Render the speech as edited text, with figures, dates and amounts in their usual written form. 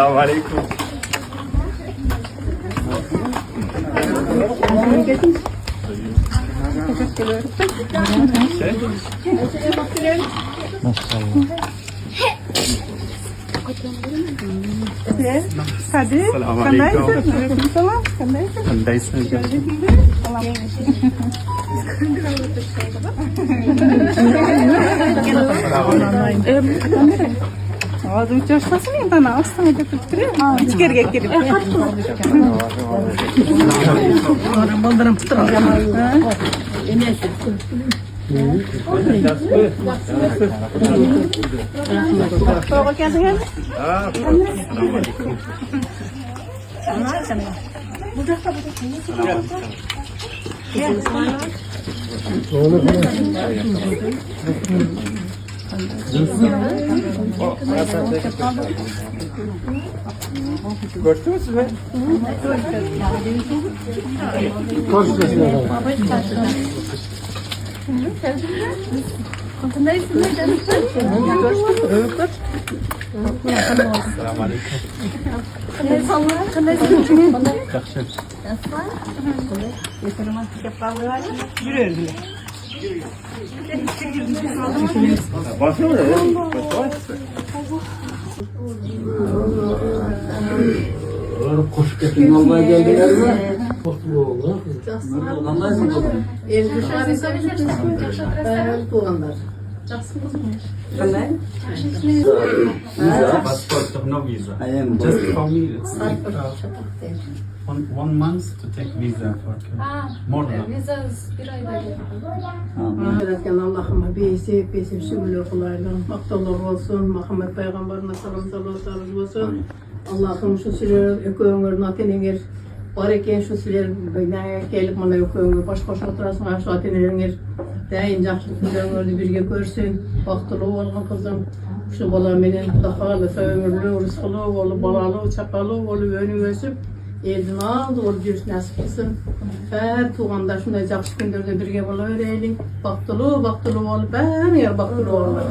Selamünaleyküm. Hadi. Selamünaleyküm. Selam. Kandaysan. Kandaysan. Hadi uçarsın ya bana aslında götürüyor. İçeriye girip. Baldıram tutalım. Baba geldi. Selamünaleyküm. Gördünüz mü? Koşup getirin almaya geldiler mi? Korktu oğlu. Anlarsın bakalım. Passport, no visa. I am Just for me, it's like one month to take visa for more than. Vizas bir ayda geliyor. Yaratgan Allah'ıma beysi şümlü kulaylan, maktallar olsun, Muhammed Peygamberine salam olsun. Allah'ım şu sürer, öküğünür, nateneğir, var eken şu sürer, beynaya gelip bana öküğünür, baş oturasın, şu ateneğir, deyin жақсылықтарыңызды birge görsün, baktılı olgun kızım, şu bala menen dahalı, ömürlü, rızkılı olup, balalı, çakalı olup, önü ösüp, elden aldı, olup жүрüş nasip kılsın. Her tuğanda şunday жақсы күндерде birge bola öreylin, baktılı olup, her yer baktılı olup.